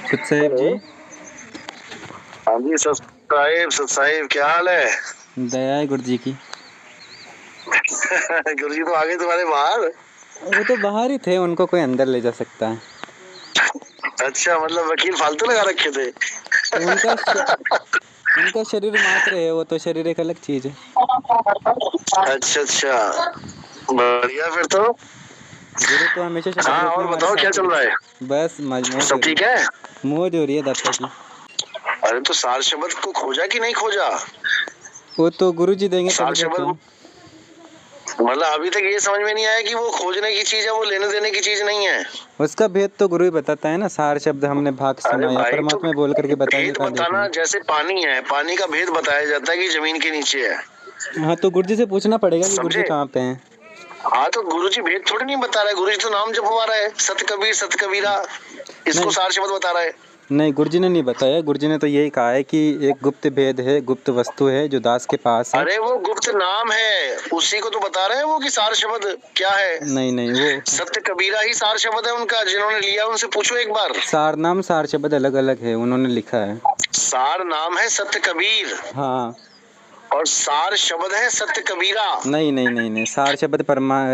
सतसाहिब जी। हाँ जी सतसाहिब क्या हाल है? दया है गुरु जी की। गुरु जी तो आ गए तुम्हारे बाहर। वो तो बाहर ही थे, उनको कोई अंदर ले जा सकता है। अच्छा, मतलब वकील फालतू लगा रखे थे। उनका शरीर मात्र है, वो तो शरीर एक अलग चीज है। अच्छा बढ़िया फिर तो। गुरु तो हमेशा शरीर हाँ रूप में और हमारे बताओ क्या साथ चल रहा है? है। बस मौज हो सब रही ठीक है। है? मौज हो रही है दाता की। अरे तो सार शब्द को खोजा कि नहीं खोजा? वो तो गुरु जी देंगे सार तभी शब्द देखें। मतलब अभी तक ये समझ में नहीं आया कि वो खोजने की चीज है, वो लेने देने की चीज नहीं है। उसका भेद तो गुरु ही बताता है ना। सार शब्द हमने भाग अरे सुना या भाई तो परमात्मा बोल करके बताइए भेद कहाँ देखना बताना, है। जैसे पानी है, पानी का भेद बताया जाता है कि जमीन के नीचे है। हाँ तो गुरु जी से पूछना पड़ेगा कि गुरु जी समझे? कहाँ पे हैं। हाँ तो गुरुजी भेद थोड़ी नहीं बता रहा है, गुरुजी तो नाम जपवा रहा है, सत कबीर सत कबीरा, इसको नहीं सार शब्द बता रहा है। नहीं, गुरुजी ने नहीं बताया। गुरुजी ने तो यही कहा है कि एक गुप्त भेद है, गुप्त वस्तु है जो दास के पास है। अरे वो गुप्त नाम है, उसी को तो बता रहे हैं वो कि सार शब्द क्या है। नहीं वो सत्य कबीरा ही सार शब्द है उनका, जिन्होंने लिया उनसे पूछो एक बार। सार नाम सार शब्द अलग अलग है, उन्होंने लिखा है। सार नाम है सत्य कबीर हाँ। और सार शब्द है सत्य कबीरा। नहीं, सार शब्द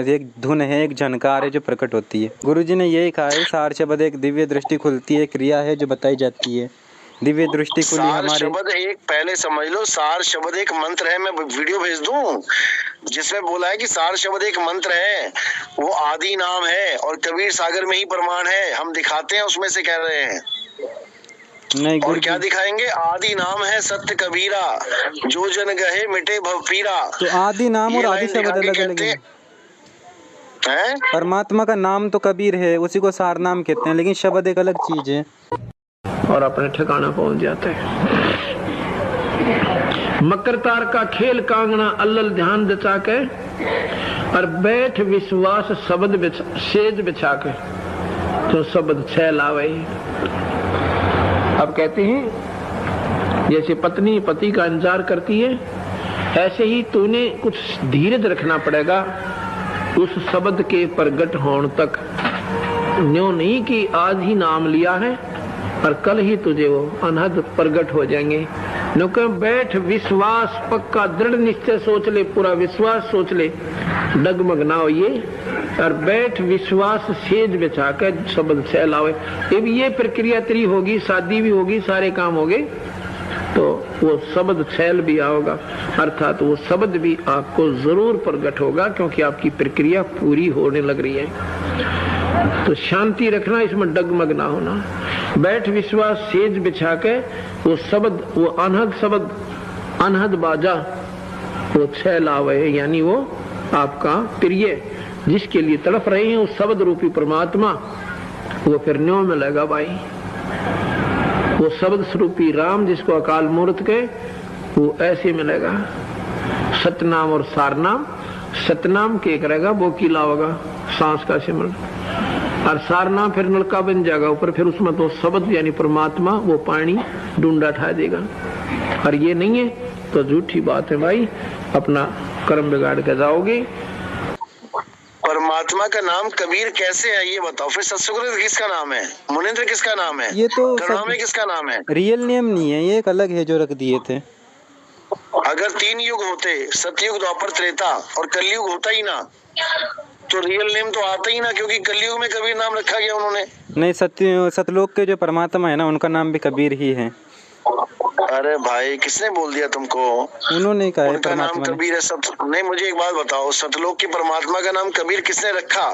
एक धुन है, एक झनकार है जो प्रकट होती है। गुरुजी ने यही कहा है, सार शब्द एक दिव्य दृष्टि खुलती है, क्रिया है जो बताई जाती है। दिव्य दृष्टि खुली सार हमारे। शब्द एक, पहले समझ लो, सार शब्द एक मंत्र है। मैं वीडियो भेज दूं जिसमें बोला है कि सार शब्द एक मंत्र है, वो आदि नाम है और कबीर सागर में ही प्रमाण है। हम दिखाते हैं, उसमें से कह रहे हैं। नहीं और गुरु क्या जी, दिखाएंगे? आदि नाम है सत्य कबीरा, जो जन गहे मिटे भव पीरा। तो आदि नाम और ये आदि लाइन दिखा शब्द के अलग अलग कहते है। हैं। परमात्मा का नाम तो कबीर है, उसी को सार नाम कहते हैं, लेकिन शब्द एक अलग चीज है। और अपने ठिकाना पहुंच जाते हैं। मकर तार का खेल कांगना अल्लल ध्यान जचा के, और बैठ विश्वास शब्द सेज बिछा के, तो शब्द छैल आवे। अब कहते हैं जैसे पत्नी पति का इंतजार करती है, ऐसे ही तूने कुछ धीरज रखना पड़ेगा उस शब्द के प्रगट होने तक। न्यों नहीं कि आज ही नाम लिया है और कल ही तुझे वो अनहद प्रगट हो जाएंगे। नुके बैठ विश्वास पक्का दृढ़ निश्चय सोच ले, पूरा विश्वास सोच ले, डगमग ना हो ये, और बैठ विश्वास सेज बिछा कर शब्द छैल आवे। जब ये प्रक्रिया तेरी होगी, शादी भी होगी, सारे काम होंगे, तो वो शब्द छैल भी आओगा, अर्थात वो शब्द भी आपको जरूर प्रगट होगा, क्योंकि आपकी प्रक्रिया पूरी होने लग रही है। तो शांति रखना, इसमें डगमग ना होना। बैठ विश्वास सेज बिछा के वो शब्द, वो अनहद शब्द, अनहद बाजा वो छैल आवे, यानी वो आपका प्रिय जिसके लिए तड़प रहे हैं उस शब्द रूपी परमात्मा, वो फिर न्यों मिलेगा भाई। वो शब्द स्वरूपी राम जिसको अकाल मूर्त के, वो ऐसे मिलेगा। सतनाम और सारनाम, सतनाम के करेगा वो कीला होगा, सांस का सिमरन, और सारनाम फिर नलका बन जाएगा ऊपर, फिर उसमें तो शब्द यानी परमात्मा वो पानी डूंडा ठा देगा। और ये नहीं है तो झूठी बात है भाई, अपना कर्म बिगाड़ के जाओगे। परमात्मा का नाम कबीर कैसे है ये बताओ? फिर सतसुकृत किसका नाम है? मुनिंद्र किसका नाम है? ये तो करुणामय किसका नाम है? रियल नेम नहीं है, ये एक अलग है जो रख दिए थे। अगर 3 युग होते, सतयुग द्वापर त्रेता और कलयुग होता ही ना, तो रियल नेम तो आता ही ना, क्योंकि कलयुग में कबीर नाम रखा गया उन्होंने। नहीं, सतलोक के जो परमात्मा है ना, उनका नाम भी कबीर ही है। अरे भाई किसने बोल दिया तुमको? उन्होंने कहा है उनका नाम परमात्मा ने। कबीर है। नहीं, मुझे एक बात बताओ, सतलोक के परमात्मा का नाम कबीर किसने रखा?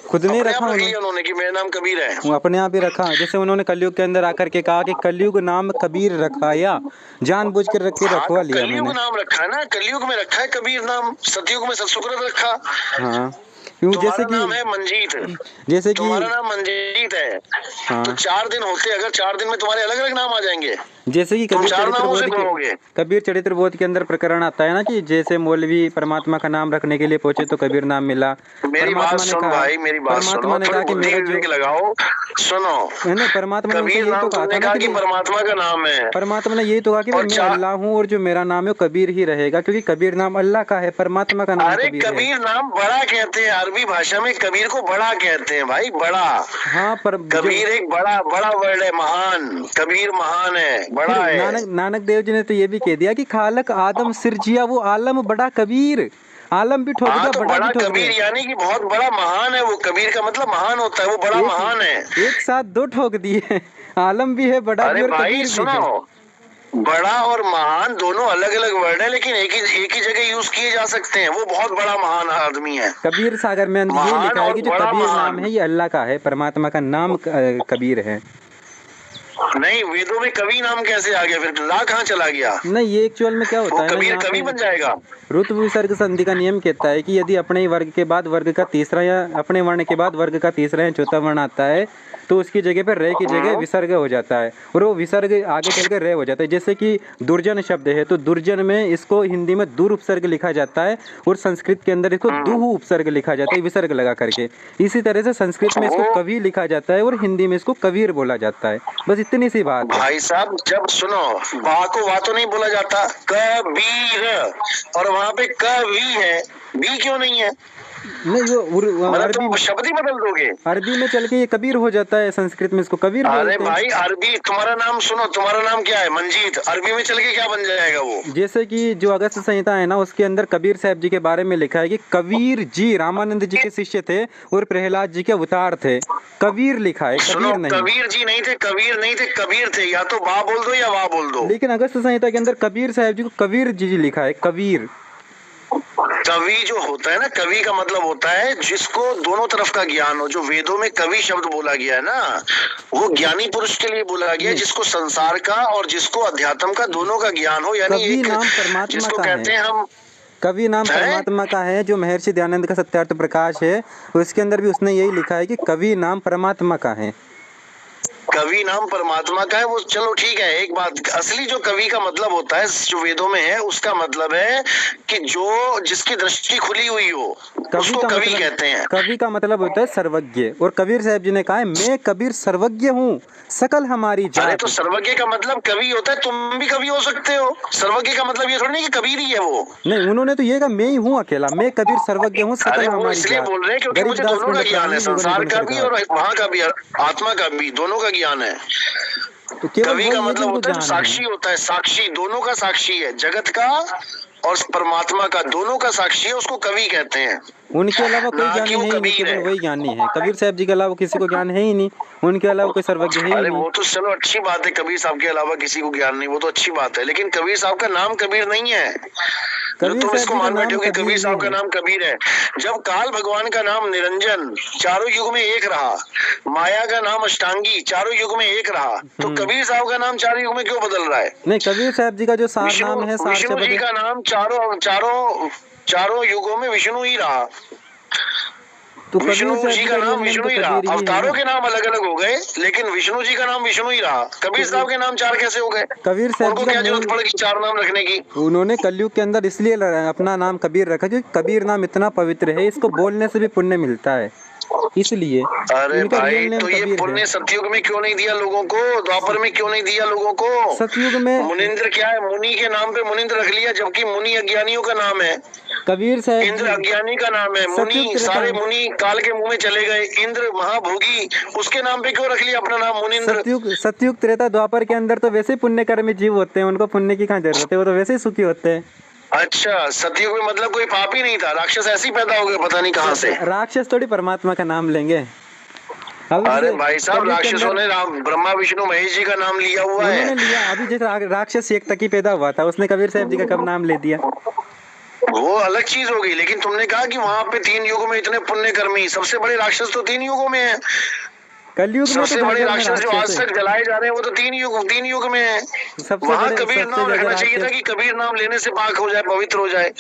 खुद ने अपने रखा आप रख लिया उन्होंने कि मेरा नाम कबीर है। वो अपने आप ही रखा। जैसे उन्होंने कलयुग के अंदर आकर के कहा कि कलयुग नाम कबीर रखाया, जानबूझ कर रख के रखवा लिया कलयुग मैंने। नाम रखा है ना, कलयुग में रखा है कबीर नाम, सतयुग में सतसुकृत रखा। हाँ, क्यों? जैसे कि नाम है मंजीत, जैसे कि तुम्हारा नाम मंजीत है। हाँ। तो 4 दिन होते, अगर 4 दिन में तुम्हारे अलग अलग नाम आ जाएंगे। जैसे कि तुम कबीर 4 चरित्र नामों से बोध गुणोगे। कबीर चरित्र बोध के अंदर प्रकरण आता है ना कि जैसे मौलवी परमात्मा का नाम रखने के लिए पहुंचे तो कबीर नाम मिला। मेरी बात परमात्मा ने सुन कहा, भाई, मेरी बात सुनो, परमात्मा ने थोड़ी कहा कि बुद्धि मेरा जो विवेक लगाओ। सुनो, है ना, परमात्मा ने उनसे कबीर यही नाम तो कहा तुमने था ना कहा कि कि परमात्मा का नाम है, परमात्मा ने यही तो कहा कि और मैं अल्लाह हूँ और जो मेरा नाम है वो कबीर ही रहेगा, क्योंकि कबीर नाम अल्लाह का है, परमात्मा का नाम अरे कबीर है। कबीर नाम बड़ा कहते हैं, अरबी भाषा में कबीर को बड़ा कहते हैं भाई, बड़ा। हाँ, पर कबीर एक बड़ा बड़ा वर्ड है, महान। कबीर महान है, बड़ा फिर है। नानक देव जी ने तो ये भी कह दिया कि खालक आदम सिरजिया वो आलम बड़ा कबीर, आलम भी ठोक हाँ, दिया, तो बड़ा बड़ा भी ठोक कबीर दिया। यानी कि बहुत बड़ा महान है वो। कबीर का मतलब महान होता है, वो बड़ा महान है। एक साथ 2 ठोक दिए, आलम भी है, बड़ा भी अरे और भाई कबीर भी है। सुनो, बड़ा और महान दोनों अलग अलग वर्ड है, लेकिन एक ही जगह यूज किए जा सकते हैं। वो बहुत बड़ा महान आदमी है। कबीर सागर में ये महान लिखा है और कि जो बड़ा कबीर महान। नाम है ये अल्लाह का है, परमात्मा का नाम कबीर है। नहीं, वेदों में कवि नाम कैसे आ गया? फिर ला कहाँ चला गया? नहीं, ये एक्चुअल में क्या होता वो है ना, कबीर यहाँ कवि पे बन जाएगा। ऋतु विसर्ग संधि का नियम कहता है कि यदि अपने वर्ग के बाद वर्ग का तीसरा या अपने वर्ण के बाद वर्ग का तीसरा या चौथा वर्ण आता है तो उसकी जगह पर रे की जगह विसर्ग हो जाता है, और वो विसर्ग आगे चलकर रे हो जाता है। जैसे कि दुर्जन शब्द है तो दुर्जन में इसको हिंदी में दुर उपसर्ग लिखा जाता है, और संस्कृत के अंदर इसको दुहु उपसर्ग लिखा जाता है विसर्ग लगा करके। इसी तरह से संस्कृत में इसको कवि लिखा जाता है और हिंदी में इसको कबीर बोला जाता है। बस इतनी सी बात है भाई साहब, जब सुनो, बा को वा तो नहीं बोला जाता, कबीर, और वहाँ पे कवि है, बी क्यों नहीं है? नहीं, वो मतलब अरबी तुम शब्द ही बदल दोगे। अरबी में चल के ये कबीर हो जाता है, संस्कृत में इसको कबीर अरे बोलते हैं। भाई, अरबी, तुम्हारा नाम सुनो, तुम्हारा नाम क्या है? मंजीत। अरबी में चल के क्या बन जाएगा वो? जैसे कि जो अगस्त संहिता है ना उसके अंदर कबीर साहब जी के बारे में लिखा है कि कबीर जी रामानंद जी के शिष्य थे और प्रहलाद जी के अवतार थे। कबीर लिखा है, सुनो, कबीर नहीं। कबीर जी नहीं थे, कबीर नहीं थे, कबीर थे। या तो बा बोल दो या वाह बोल दो। लेकिन अगस्त संहिता के अंदर कबीर साहब जी को कबीर जी लिखा है, कबीर। कवि जो होता है ना, कवि का मतलब होता है जिसको दोनों तरफ का ज्ञान हो। जो वेदों में कवि शब्द बोला गया है ना, वो ज्ञानी पुरुष के लिए बोला गया है, जिसको संसार का और जिसको अध्यात्म का दोनों का ज्ञान हो। यानी कवि एक नाम परमात्मा जिसको का कहते है। हैं हम, कवि नाम है? परमात्मा का है, जो महर्षि दयानंद का सत्यार्थ प्रकाश है उसके अंदर भी उसने यही लिखा है कि कवि नाम परमात्मा का है। कवि नाम परमात्मा का है वो। चलो ठीक है, एक बात, असली जो कवि का मतलब होता है जो वेदों में है, उसका मतलब है कि जो जिसकी दृष्टि खुली हुई हो, उसको कवि कहते हैं। कवि का मतलब होता है सर्वज्ञ, और कबीर साहब जी ने कहा है मैं कबीर सर्वज्ञ हूँ, सकल हमारी अरे जात। तो सर्वज्ञ का मतलब कवि होता है, तुम भी कवि हो सकते हो। सर्वज्ञ का मतलब ये थोड़ी नहीं कि कबीर ही है वो। नहीं, उन्होंने तो ये कहा मैं ही हूँ अकेला, मैं कबीर सर्वज्ञ हूँ, सकल अरे वो हमारी इसलिए जात। बोल रहे हैं क्योंकि मुझे गरीबदास दोनों का पंडित ज्ञान है, रामानंद संसार गुरु का निगम भी सरकार। और वहाँ का भी, आत्मा का भी, दोनों का ज्ञान है। तो केवल कवि का वही है मतलब जिनको होता है जो ज्ञान साक्षी होता है, साक्षी, दोनों का साक्षी है, जगत का और परमात्मा का, दोनों का साक्षी है, उसको कवि कहते हैं। उनके अलावा कोई ना ज्ञानी कि वो है ही नहीं, कबीर केवल है। वही ज्ञानी है। कबीर साहब जी के अलावा किसी को ज्ञान है ही नहीं, उनके अलावा कोई सर्वज्ञ है ही अरे नहीं। वो तो चलो अच्छी बात है, कबीर साहब के अलावा किसी को ज्ञान नहीं, वो तो अच्छी बात है, लेकिन कबीर साहब का नाम कबीर नहीं है। जो कबीर तुम साहब इसको जी का मान नाम बैठे हो कि कबीर कबीर साहब ही का है। नाम कबीर है। जब काल भगवान का नाम निरंजन चारों युग में एक रहा, माया का नाम अष्टांगी चारों युग में एक रहा, तो कबीर साहब का नाम चारों युग में क्यों बदल रहा है? नहीं, कबीर साहब जी का जो सार नाम है, सार विष्णु जी शब्द का नाम चारों युगों में विष्णु ही रहा। तो कबीर विष्णु साहब जी जी का का नाम रियल विष्णु तो ही रहा। कबीर ही है अवतारों ना। के नाम अलग अलग हो गए, लेकिन विष्णु जी का नाम विष्णु ही रहा। कबीर साहब के नाम 4 कैसे हो गए? कबीर साहब उनको जी का क्या जरूरत मूल, पड़ेगी 4 नाम रखने की? उन्होंने कलयुग के अंदर इसलिए अपना नाम कबीर रखा क्योंकि कबीर नाम इतना पवित्र है, इसको बोलने से भी पुण्य मिलता है, इसलिए अरे इनका भाई, रियल नेम तो ये कबीर पुण्य है। सतयुग में क्यों नहीं दिया लोगों को? द्वापर में क्यों नहीं दिया लोगों को? सतयुग में मुनिंद्र क्या है? मुनि के नाम पे मुनिंद्र रख लिया, जबकि मुनि अज्ञानियों का नाम है। कबीर साहब इंद्र जी अज्ञानी का नाम है। मुनि, सतयुग सारे मुनि काल के मुंह में चले गए। इंद्र महाभोगी, उसके नाम पे क्यों रख लिया अपना नाम मुनिंद्र? सतयुग त्रेता द्वापर के अंदर तो वैसे पुण्य कर्मी जीव होते हैं, उनको पुण्य की कहाँ जरूरत है, वो तो वैसे ही सुखी होते हैं। अच्छा, सतयुग में मतलब कोई पाप ही नहीं था, राक्षस ऐसे ही पैदा हो गए पता नहीं कहाँ से। राक्षस थोड़ी परमात्मा का नाम लेंगे। अभी अरे जैसे भाई साहब, कलयुग के राक्षसों अंदर ने राम, ब्रह्मा विष्णु महेश जी का नाम लिया हुआ है। उन्होंने लिया। अभी जैसे राक्षस एक तक ही पैदा हुआ था, उसने कबीर साहब जी का कब नाम ले दिया? वो अलग चीज होगी, लेकिन तुमने कहा कि वहाँ पे 3 युग में इतने पुण्य कर्मी, सबसे बड़े राक्षस तो 3 युगों में है। कलयुग में सबसे तो बड़े घर घर में राक्षस जो आज राक्षस है। तक जलाए जा रहे हैं वो तो 3 युग में है। सबसे वहाँ बड़े कबीर सबसे नाम ज्यादा रखना चाहिए था राक्षस, कि कबीर नाम लेने से पाक हो जाए, पवित्र हो जाए।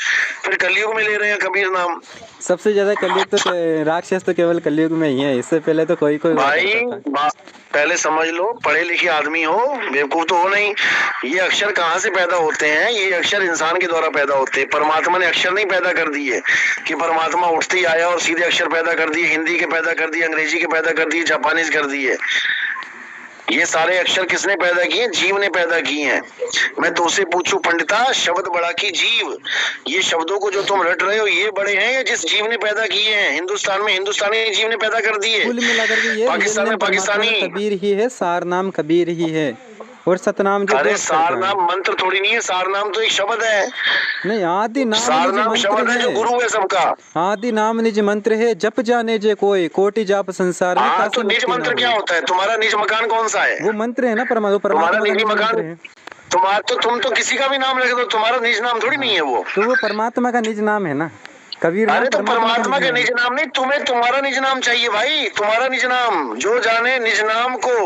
फिर कलयुग में ले रहे हैं कबीर नाम। सबसे ज्यादा कलयुग तो राक्षस तो केवल कलयुग में ही है, इससे पहले तो कोई कोई हुआ भाई करता था। पहले समझ लो, पढ़े लिखे आदमी हो, बेवकूफ तो हो नहीं। ये अक्षर कहाँ से पैदा होते हैं? ये अक्षर इंसान के द्वारा पैदा होते हैं। परमात्मा ने अक्षर नहीं पैदा कर दिए कि परमात्मा उठते ही आया और सीधे अक्षर पैदा कर दिए, हिंदी के पैदा कर दिए, अंग्रेजी के पैदा कर दिए, जापानीज कर दिए। ये सारे अक्षर किसने पैदा किए? जीव ने पैदा किए हैं। मैं तो से पूछूं पंडिता, शब्द बड़ा की जीव, ये शब्दों को जो तुम रट रहे हो ये बड़े हैं या जिस जीव ने पैदा किए हैं? हिंदुस्तान में हिंदुस्तानी जीव ने पैदा कर दिए, कुल मिलाकर के ये पाकिस्तान में पाकिस्तानी। कबीर ही है, सार नाम कबीर ही है, और सतनाम जो अरे सार नाम मंत्र थोड़ी नहीं है, सार नाम तो एक शब्द है। नहीं, आदि नाम सार निज नाम शब्द मंत्र है जो है, गुरु है सबका। आदि नाम निज मंत्र है, जप जाने जे कोई कोटि जाप संसार में। हाँ तो कासे निज मुक्ति मंत्र ना क्या होई। होता है? तुम्हारा निज मकान कौन सा है? वो मंत्र है ना, तुम्हारा परमात्मा का निजी निज मंत्र मकान, है। तुम्हारा तो तुम तो किसी का भी नाम रख दो, तुम्हारा निज नाम थोड़ी नहीं है वो। तो वो परमात्मा का निज नाम है ना, कबीर नाम अरे तो परमात्मा का निज निज नाम नहीं, तुम्हें तुम्हारा निज नाम चाहिए भाई, तुम्हारा निज नाम। जो जाने निज नाम को,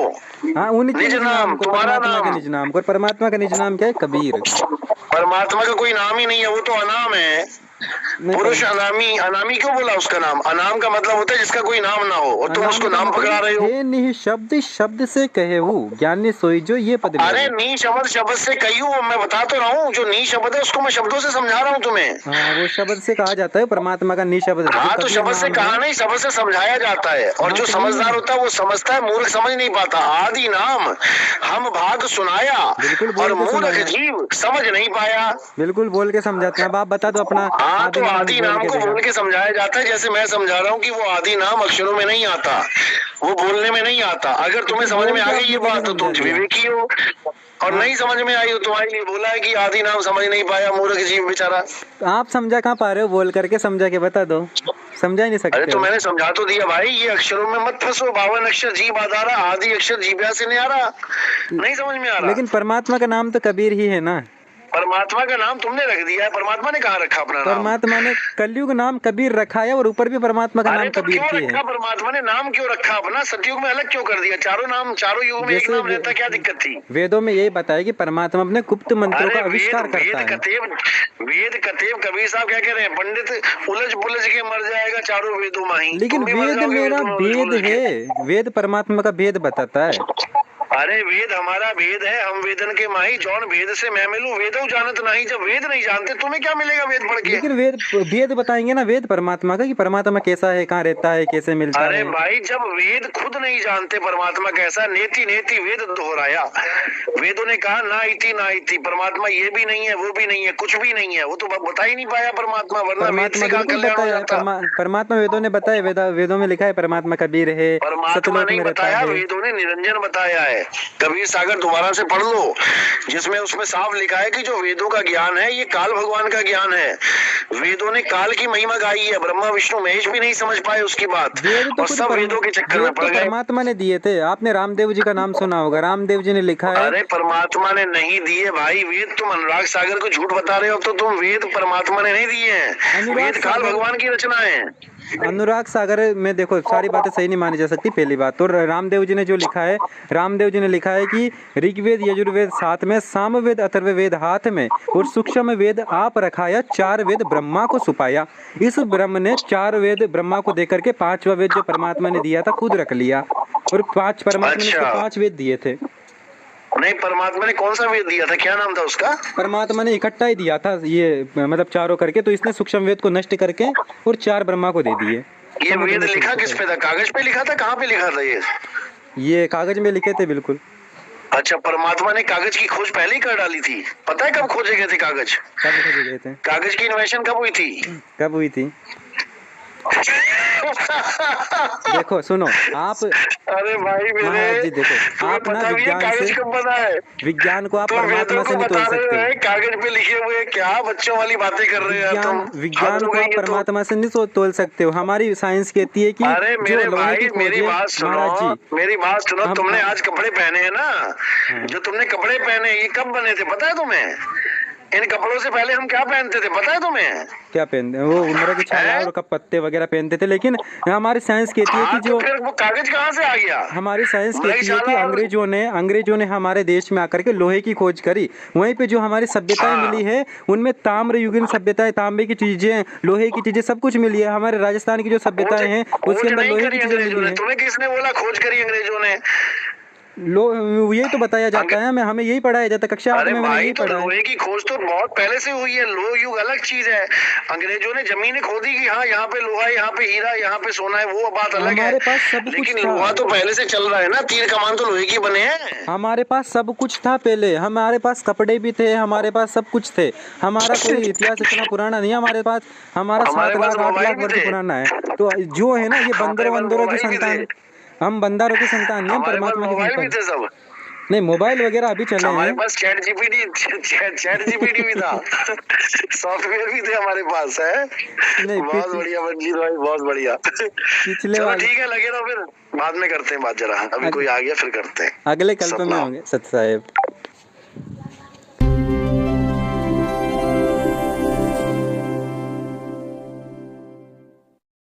नाम। हाँ, उनके निज नाम, को, तुम्हारा परमात्मा का नाम। निज नाम को, और परमात्मा का निज नाम क्या है? कबीर। परमात्मा का कोई नाम ही नहीं है, वो तो अनाम है। नहीं, पुरुष अनामी, अनामी क्यों बोला उसका नाम? अनाम का मतलब होता है जिसका कोई नाम ना हो, और तुम उसको नाम पकड़ा रहे हो। हे निहि शब्द शब्द से कहे वो ज्ञानी सोई जो, ये पद अरे नी शब्द शब्द से कही हूँ, मैं बता तो रहा हूँ। जो नी शब्द है उसको मैं शब्दों से समझा रहा हूँ तुम्हें। हाँ, वो शब्द से कहा जाता है, परमात्मा का नि शब्द है। हाँ तो कबीर शब्द से नाम कहा है। नहीं, शब्द से समझाया जाता है। और हाँ, जो तो समझदार होता है वो समझता है, मूर्ख समझ नहीं पाता। आदि नाम हम भाग सुनाया, बिल्कुल बोल और के मूर्ख सुनाया। जीव समझ नहीं पाया। बिल्कुल बोल के समझाते हैं। अब आप बता दो अपना हाँ तो आदि नाम को देखा। बोल के समझाया जाता है, जैसे मैं समझा रहा हूँ कि वो आदि नाम अक्षरों में नहीं आता, वो बोलने में नहीं आता। अगर तुम्हें समझ में आ गई ये बात तो तुम विवेकी हो, और नहीं समझ में आई तो तुम्हारे लिए बोला है कि आदि नाम समझ नहीं पाया मूर्ख जीव बेचारा। आप समझा कहाँ पा रहे हो? बोल करके समझा के बता दो, समझा ही नहीं अरे सकते तो हो। मैंने समझा तो दिया भाई, ये अक्षरों में मत फंसो। 52 अक्षर जीव आधारा, आदि अक्षर जीव्या से नहीं आ रहा, नहीं समझ में आ रहा। लेकिन परमात्मा का नाम तो कबीर ही है ना। परमात्मा का नाम तुमने रख दिया है, परमात्मा ने कहाँ रखा अपना नाम? परमात्मा ने कलयुग नाम कबीर रखा है, और ऊपर भी परमात्मा का अरे नाम तो कबीर क्यों ही रखा? है। परमात्मा ने नाम क्यों रखा अपना? सतयुग में अलग क्यों कर दिया? चारों नाम, चारों युग में एक जैसे नाम रहता, क्या दिक्कत थी? वेदों में यही बताया कि परमात्मा अपने गुप्त मंत्रों अरे का आविष्कार करता है। वेद कतेब कबीर साहब क्या कह रहे हैं? पंडित उलझ पुलझ के मर जाएगा चारों वेदों में ही। लेकिन तुम भी मर वेद जाओगे मेरा वेदों में उलझ वेद पुलझ के। है, वेद परमात्मा का भेद बताता है। अरे वेद हमारा भेद है, हम वेदन के माही। जौन भेद से मैं मिलूं वेदो जानत नहीं। जब वेद नहीं जानते तुम्हें क्या मिलेगा वेद पढ़ के? लेकिन वेद बताएंगे ना, वेद परमात्मा का, कि परमात्मा कैसा है, कहाँ रहता है, कैसे मिलता अरे है। भाई जब वेद खुद नहीं जानते परमात्मा कैसा, नेति नेति वेद दोहराया। वेदों ने कहा ना इति ना इति, परमात्मा ये भी नहीं है वो भी नहीं है, कुछ भी नहीं है। वो तो बता ही नहीं पाया परमात्मा, वरना वेद परमात्मा से कहाँ बिल्कुल कल्याण हो बताया, जाता। परमात्मा वेदों ने बताया, वेदों में लिखा है परमात्मा कबीर है, परमात्मा सतलोक नहीं में रहता बताया, है। वेदों ने निरंजन बताया है। कबीर सागर दोबारा से पढ़ लो, जिसमें उसमें साफ लिखा है कि जो वेदों का ज्ञान है ये काल भगवान का ज्ञान है। वेदों ने काल की महिमा गाई है, ब्रह्मा विष्णु महेश भी नहीं समझ पाए उसकी बात, वेद तो और खुद सब वेदों के चक्कर में पड़ गए। परमात्मा ने दिए थे। आपने रामदेव जी का नाम सुना होगा, रामदेव जी ने लिखा है। अरे परमात्मा ने नहीं दिए भाई वेद, तुम अनुराग सागर को झूठ बता रहे हो। तो तुम वेद परमात्मा ने नहीं दिए हैं, वेद काल भगवान की रचना है। अनुराग सागर में देखो सारी बातें सही नहीं मानी जा सकती, पहली बात तो। रामदेव जी ने जो लिखा है, रामदेव जी ने लिखा है कि ऋग्वेद यजुर्वेद साथ में, सामवेद अथर्ववेद हाथ में, और सूक्ष्म वेद आप रखाया, 4 वेद ब्रह्मा को सुपाया। इस ब्रह्म ने 4 वेद ब्रह्मा को देकर के 5वां वेद जो परमात्मा ने दिया था खुद रख लिया, और 5 परमात्मा ने 5 वेद दिए थे। नहीं, परमात्मा ने कौन सा वेद दिया था? क्या नाम था उसका? परमात्मा ने इकट्ठा ही दिया था ये, मतलब चारों करके। तो इसने सूक्ष्म वेद को नष्ट करके और 4 ब्रह्मा को दे दिए। ये वेद लिखा किस पे था? कागज पे लिखा था? कहाँ पे लिखा था ये कागज में लिखे थे, बिल्कुल। अच्छा, परमात्मा ने कागज की खोज पहले ही कर डाली थी। पता है कब खोजे गए थे कागज? कब खोजे गए थे? कागज की इन्वेंशन कब हुई थी? कब हुई थी? देखो सुनो आप। अरे भाई मेरे, महाराज जी देखो, आप ना कागज कब बना है? विज्ञान को आप तो परमात्मा से नहीं तोड़ सकते। कागज पे लिखे हुए क्या बच्चों वाली बातें कर रहे हैं तुम? विज्ञान को आप परमात्मा से नहीं तोड़ सकते हो। हमारी साइंस कहती है कि अरे मेरे भाई मेरी बात सुनो, मेरी बात सुनो। तुमने आज कपड़े पहने हैं ना, जो तुमने कपड़े पहने ये कब बने थे पता है तुम्हें? इन कपड़ों से पहले हम क्या पहनते थे पता है तुम्हें? क्या पहनते? वो उम्र की छाया और पत्ते वगैरह पहनते थे। लेकिन हमारी साइंस कहती है कि जो तो फिर वो कागज कहाँ से आ गया? हमारी साइंस कहती है कि अंग्रेजों ने हमारे देश में आकर के लोहे की खोज करी। वहीं पे जो हमारी सभ्यताएं मिली है उनमें ताम्र युगीन सभ्यताएं, तांबे की चीजें, लोहे की चीजें, सब कुछ मिली है। हमारे राजस्थान की जो सभ्यताएं हैं उसके अंदर लोहे की चीजें मिली है। तुम्हें किसने बोला खोज करी अंग्रेजों ने? यही तो बताया जाता है, हमें यही पढ़ाया जाता है, कक्षा 8 अरे में मैंने भाई यही तो पढ़ा है। लोहे की खोज तो बहुत पहले से हुई है। लोह युग अलग चीज है। अंग्रेजों ने जमीनें खोदी कि हाँ यहाँ पे लोहा है, यहाँ पे हीरा, यहाँ पे सोना है, वो बात अलग है। हमारे पास सब कुछ लेकिन था। लोहा तो पहले से चल रहा है ना, तीर कमान तो लोहे की बने हैं। हमारे पास सब कुछ था पहले, हमारे पास कपड़े भी थे, हमारे पास सब कुछ थे। हमारा कोई इतिहास इतना पुराना नहीं है हमारे पास, हमारा हमारे 7 पास लाख 8 मोबाइल लाख भी वर्ष थे। पुराना है। तो जो है ना, ये हमारे बंदरों पास वंदरों की मोबाइल भी संतान, थे। हम बंदरों की संतान नहीं, हम हमारे पास परमात्मा की मोबाइल भी संतान। थे सब। नहीं, मोबाइल वगैरह अभी चले हमारे हैं। पास चैट जीपीटी भी था। सॉफ्टवेयर भी थे हमारे पास है। नहीं, बहुत बढ़िया मंजीत भाई, बहुत बढ़िया। पिछले चलो वाले ठीक है, लगे रहो, फिर बाद में करते हैं बात, जरा अभी कोई आ गया फिर करते हैं। अगले कल्प में सतनाम। होंगे सत साहेब।